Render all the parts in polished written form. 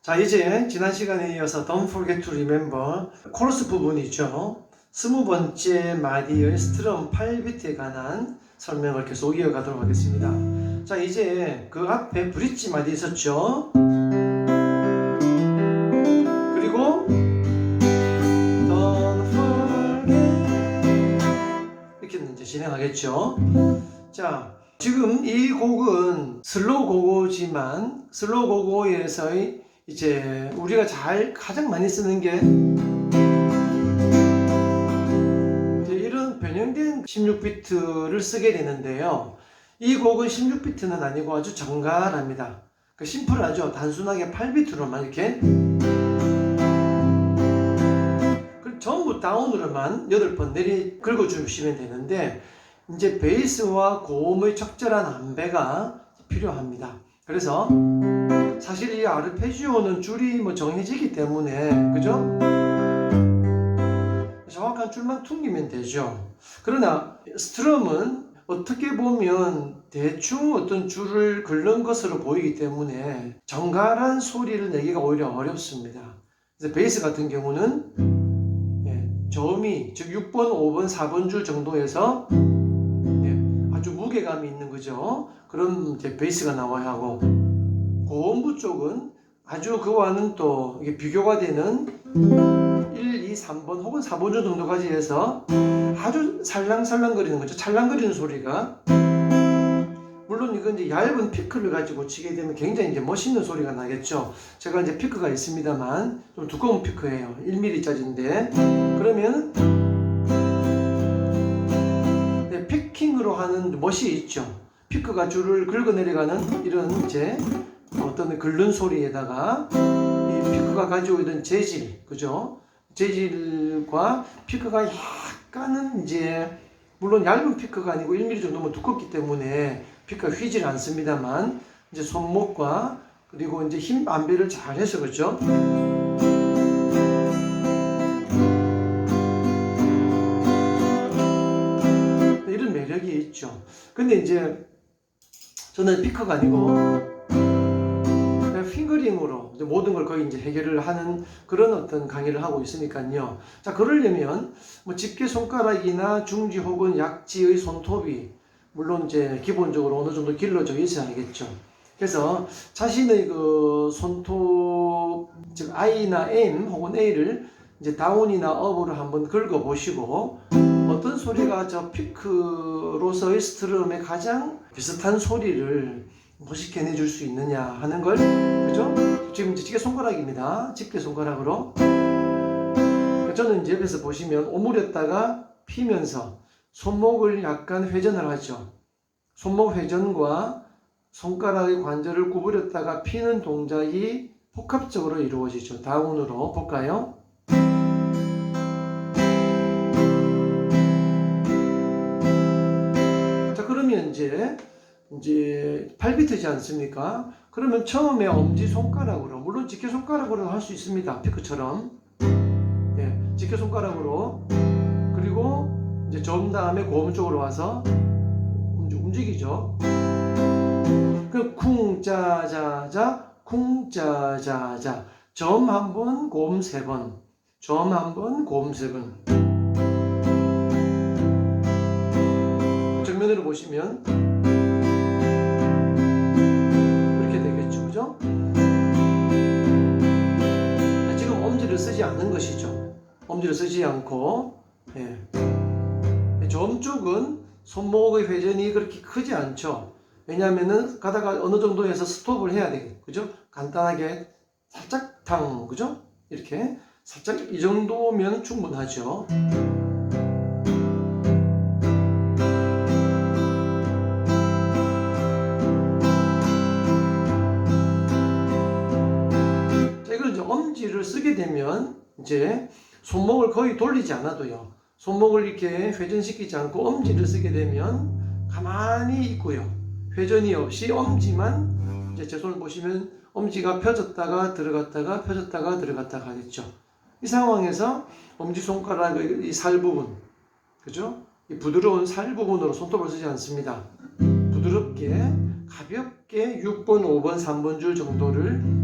자, 이제 지난 시간에 이어서 Don't forget to remember 코러스 부분이죠. 20번째 마디의 스트럼 8비트에 관한 설명을 계속 이어가도록 하겠습니다. 자, 이제 그 앞에 브릿지 마디 있었죠. 그리고 Don't forget 이렇게 이제 진행하겠죠. 자, 지금 이 곡은 슬로우 고고지만 슬로우 고고에서의 이제 우리가 가장 많이 쓰는 게 이제 이런 변형된 16비트를 쓰게 되는데요. 이 곡은 16비트는 아니고 아주 정갈합니다. 심플하죠. 단순하게 8비트로만 이렇게 전부 다운으로만 8번 긁어주시면 되는데, 이제 베이스와 고음의 적절한 안배가 필요합니다. 그래서 사실 이 아르페지오는 줄이 정해지기 때문에, 그죠? 정확한 줄만 퉁기면 되죠. 그러나 스트럼은 어떻게 보면 대충 어떤 줄을 긁는 것으로 보이기 때문에 정갈한 소리를 내기가 오히려 어렵습니다. 그래서 베이스 같은 경우는 저음이 즉 6번, 5번, 4번 줄 정도에서 아주 무게감이 있는 거죠. 그런 이제 베이스가 나와야 하고, 고음부 쪽은 아주 그와는 또 이게 비교가 되는 1, 2, 3번 혹은 4번 줄 정도까지 해서 아주 살랑살랑거리는 거죠. 찰랑거리는 소리가. 물론 이건 이제 얇은 피크를 가지고 치게 되면 굉장히 이제 멋있는 소리가 나겠죠. 제가 이제 피크가 있습니다만 좀 두꺼운 피크예요. 1mm짜리인데 그러면 피킹으로 하는 멋이 있죠. 피크가 줄을 긁어내려가는 이런 이제 어떤 긁는 소리에다가 이 피크가 가지고 있는 재질, 그죠? 재질과 피크가 약간은 이제 물론 얇은 피크가 아니고 1mm 정도면 두껍기 때문에 피크가 휘질 않습니다만 이제 손목과 그리고 이제 힘 안배를 잘 해서, 그죠? 이런 매력이 있죠. 근데 이제 저는 피크가 아니고 핑거링으로 모든 걸 거의 이제 해결을 하는 그런 어떤 강의를 하고 있으니까요. 자, 그러려면 집게 손가락이나 중지 혹은 약지의 손톱이 물론 이제 기본적으로 어느 정도 길러져 있어야겠죠. 그래서 자신의 그 손톱, 즉 I나 M 혹은 A를 이제 다운이나 업으로 한번 긁어 보시고 어떤 소리가 저 피크로서의 스트럼에 가장 비슷한 소리를 멋있게 내줄 수 있느냐 하는 걸, 그죠? 지금 집게 손가락입니다. 집게 손가락으로. 저는 이제 옆에서 보시면 오므렸다가 피면서 손목을 약간 회전을 하죠. 손목 회전과 손가락의 관절을 구부렸다가 피는 동작이 복합적으로 이루어지죠. 다운으로 볼까요? 자, 그러면 이제 8비트지 않습니까? 그러면 처음에 엄지손가락으로, 물론 집게손가락으로 할 수 있습니다. 피크처럼. 집게손가락으로, 그리고 이제 저음 다음에 고음 쪽으로 와서 움직이죠. 그 쿵짜자자, 쿵짜자자. 저음 한 번, 고음 3번. 저음 한 번, 고음 3번. 정면으로 보시면 지금 엄지를 쓰지 않는 것이죠. 엄지를 쓰지 않고, 저음 쪽은 손목의 회전이 그렇게 크지 않죠. 왜냐하면은 가다가 어느 정도에서 스톱을 해야 되겠죠. 그죠? 간단하게 살짝 탕, 그죠? 이렇게 살짝 이 정도면 충분하죠. 엄지를 쓰게 되면 이제 손목을 거의 돌리지 않아도요, 손목을 이렇게 회전시키지 않고 엄지를 쓰게 되면 가만히 있고요, 회전이 없이 엄지만, 이제 제 손을 보시면 엄지가 펴졌다가 들어갔다가 펴졌다가 들어갔다가 하겠죠. 이 상황에서 엄지손가락의 이 살 부분, 그죠? 이 부드러운 살 부분으로 손톱을 쓰지 않습니다. 부드럽게 가볍게 6번, 5번, 3번 줄 정도를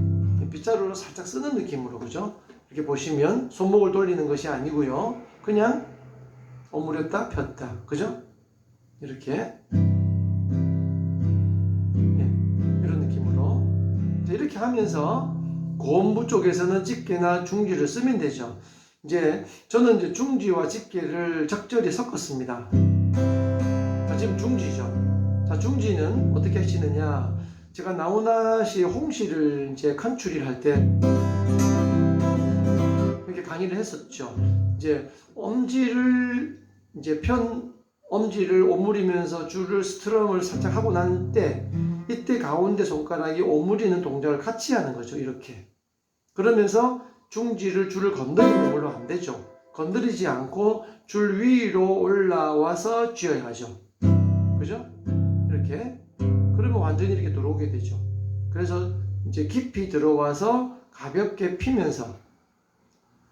빗자루로 살짝 쓰는 느낌으로, 그죠? 이렇게 보시면 손목을 돌리는 것이 아니고요. 그냥 오므렸다 폈다, 그죠? 이렇게 이런 느낌으로 이렇게 하면서 고음부 쪽에서는 집게나 중지를 쓰면 되죠. 이제 저는 이제 중지와 집게를 적절히 섞었습니다. 자, 지금 중지죠. 자, 중지는 어떻게 하시느냐? 제가 나훈아시 홍시를 이제 컨츄리를 할 때 이렇게 강의를 했었죠. 이제 엄지를 엄지를 오므리면서 줄을 스트럼을 살짝 하고 난 때, 이때 가운데 손가락이 오므리는 동작을 같이 하는 거죠. 이렇게. 그러면서 줄을 건드리면 물론 안 되죠. 건드리지 않고 줄 위로 올라와서 쥐어야 하죠. 그죠? 이렇게. 그러면 완전히 이렇게 들어오게 되죠. 그래서 이제 깊이 들어와서 가볍게 피면서,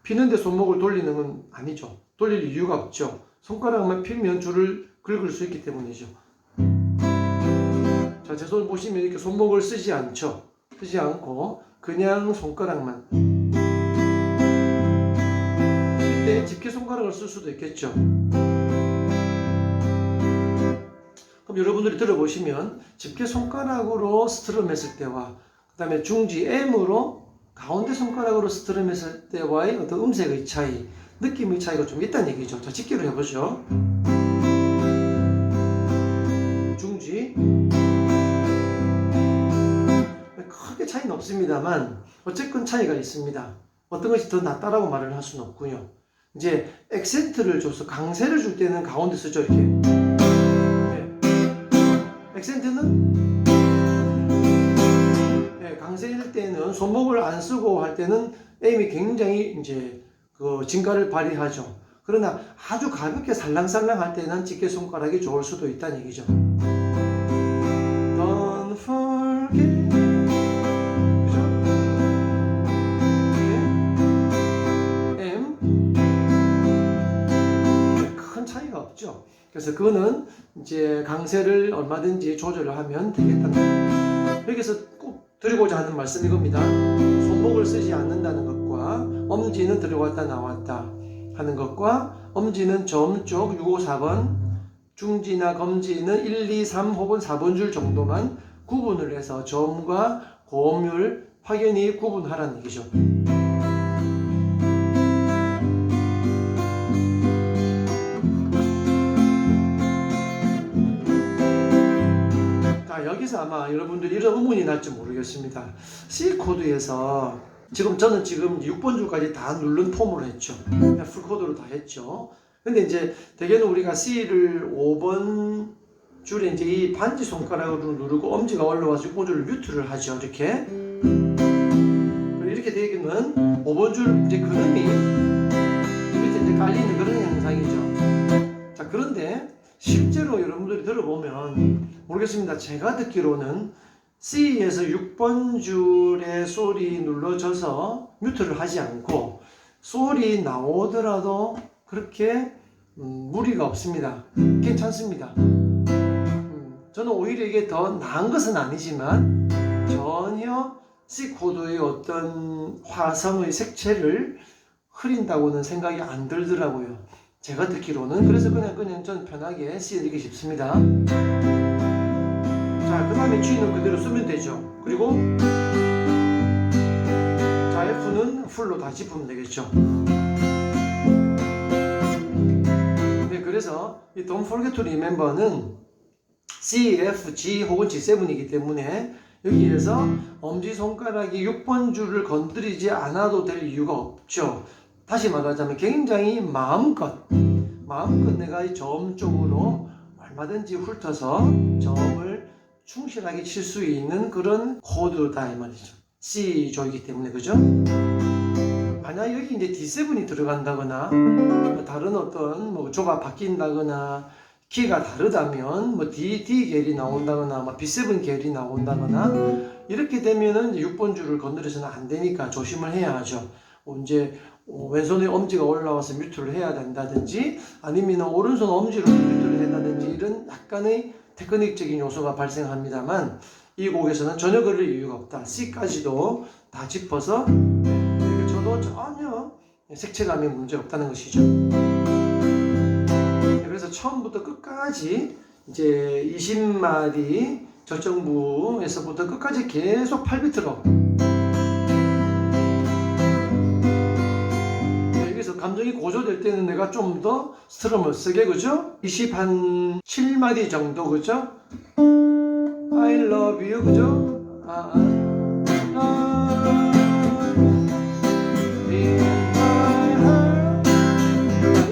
피는데 손목을 돌리는 건 아니죠. 돌릴 이유가 없죠. 손가락만 피면 줄을 긁을 수 있기 때문이죠. 자, 제 손 보시면 이렇게 손목을 쓰지 않죠. 쓰지 않고 그냥 손가락만. 이때 집게 손가락을 쓸 수도 있겠죠. 그럼 여러분들이 들어보시면 집게 손가락으로 스트럼 했을 때와 그 다음에 중지 M으로 가운데 손가락으로 스트럼 했을 때와의 어떤 음색의 차이, 느낌의 차이가 좀 있다는 얘기죠. 자, 집게로 해보죠. 중지. 크게 차이는 없습니다만 어쨌건 차이가 있습니다. 어떤 것이 더 낫다라고 말을 할 수는 없고요. 이제 액센트를 줘서 강세를 줄 때는 가운데 쓰죠. 이렇게. 네. 액센트는 강세일 때는 손목을 안 쓰고 할 때는 M이 굉장히 이제 그 진가를 발휘하죠. 그러나 아주 가볍게 살랑살랑 할 때는 집게 손가락이 좋을 수도 있다는 얘기죠. Don't forget. 그죠? 네. M. 큰 차이가 없죠. 그래서 그거는 이제 강세를 얼마든지 조절을 하면 되겠다는 거예요. 여기서 꼭 드리고자 하는 말씀이 이겁니다. 손목을 쓰지 않는다는 것과 엄지는 들어갔다 나왔다 하는 것과 엄지는 점 쪽 6, 5, 4번, 중지나 검지는 1, 2, 3 혹은 4번 줄 정도만 구분을 해서 점과 고음을 확연히 구분하라는 얘기죠. 자, 여기서 아마 여러분들이 이런 의문이 날지 모르겠습니다. C 코드에서 저는 6번 줄까지 다 누른 폼으로 했죠. 풀 코드로 다 했죠. 근데 이제 대개는 우리가 C를 5번 줄에 이제 이 반지 손가락으로 누르고 엄지가 올라와서 6번 줄을 뮤트를 하죠. 이렇게. 이렇게 되면 5번 줄 이제 그음이 밑에 이제 깔리는 그런 현상이죠. 자, 그런데 실제로 여러분들이 들어보면 모르겠습니다. 제가 듣기로는 C에서 6번 줄의 솔이 눌러져서 뮤트를 하지 않고 솔이 나오더라도 그렇게 무리가 없습니다. 괜찮습니다. 저는 오히려 이게 더 나은 것은 아니지만 전혀 C 코드의 어떤 화성의 색채를 흐린다고는 생각이 안 들더라고요. 제가 듣기로는. 그래서 그냥 전 편하게 C 읽기 쉽습니다. 자, 그 다음에 G는 그대로 쓰면 되죠. 그리고 자, F는 풀로 다 짚으면 되겠죠. 네, 그래서 이 Don't Forget to Remember는 C, F, G 혹은 G7이기 때문에 여기에서 엄지손가락이 6번 줄을 건드리지 않아도 될 이유가 없죠. 다시 말하자면 굉장히 마음껏 내가 이 점 쪽으로 얼마든지 훑어서 점을 충실하게 칠 수 있는 그런 코드다 이 말이죠. C 조이기 때문에, 그죠? 만약 여기 이제 D7이 들어간다거나 다른 어떤 뭐 조가 바뀐다거나 키가 다르다면 뭐 D 계열이 나온다거나 뭐 B7 계열이 나온다거나 이렇게 되면은 6번 줄을 건드려서는 안 되니까 조심을 해야 하죠. 이제 왼손에 엄지가 올라와서 뮤트를 해야 된다든지 아니면 오른손 엄지로 뮤트를 한다든지 이런 약간의 테크닉적인 요소가 발생합니다만 이 곡에서는 전혀 그럴 이유가 없다. C까지도 다 짚어서 이렇게 쳐도 전혀 색채감에 문제 없다는 것이죠. 그래서 처음부터 끝까지 이제 20마디 절정부에서부터 끝까지 계속 8비트로 여기서 감정이 고조될 때는 내가 좀 더 스트럼을 쓰게, 그죠? 27마디 정도, 그죠? I love you, 그죠?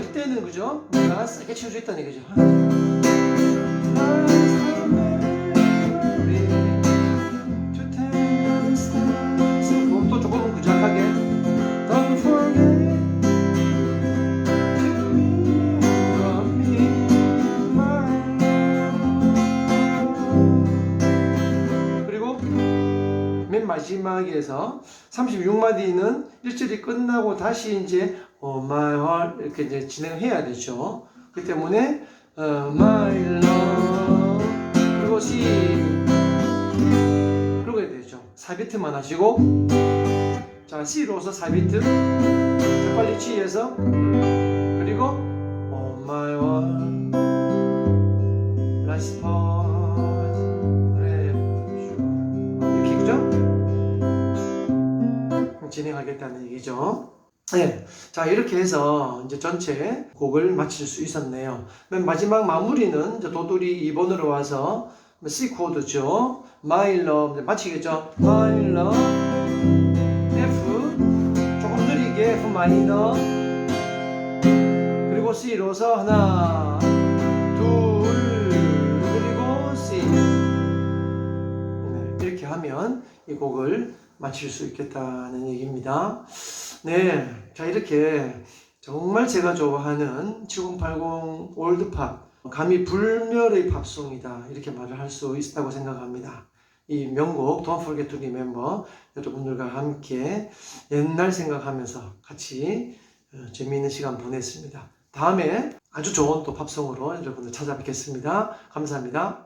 이때는 그죠? 내가 세게 칠 수 있다는 얘기죠. 또 조금 구작하게. Don't forget to love me, my love. 그리고 맨 마지막에서 36마디는 1절이 끝나고 다시 이제 my heart 이렇게 이제 진행해야 되죠. 그렇기 때문에 my love 그리고 C 그러고 해야 되죠. 4비트만 하시고, 자 C로서 4비트, 자 빨리 G에서, 그리고 my heart last part 이렇게, 그죠? 진행하겠다는 얘기죠. 네, 자 이렇게 해서 이제 전체 곡을 마칠 수 있었네요. 맨 마지막 마무리는 이제 도돌이 2번으로 와서 C 코드죠. My love 마치겠죠. My love F 조금 느리게 F 마이너, 그리고 C로서 하나 둘 그리고 C. 네, 이렇게 하면 이 곡을 마칠 수 있겠다는 얘기입니다. 네, 자 이렇게 정말 제가 좋아하는 7080 올드팝, 감히 불멸의 팝송이다 이렇게 말을 할 수 있다고 생각합니다. 이 명곡 Don't Forget to Remember 여러분들과 함께 옛날 생각하면서 같이 재미있는 시간 보냈습니다. 다음에 아주 좋은 또 팝송으로 여러분들 찾아뵙겠습니다. 감사합니다.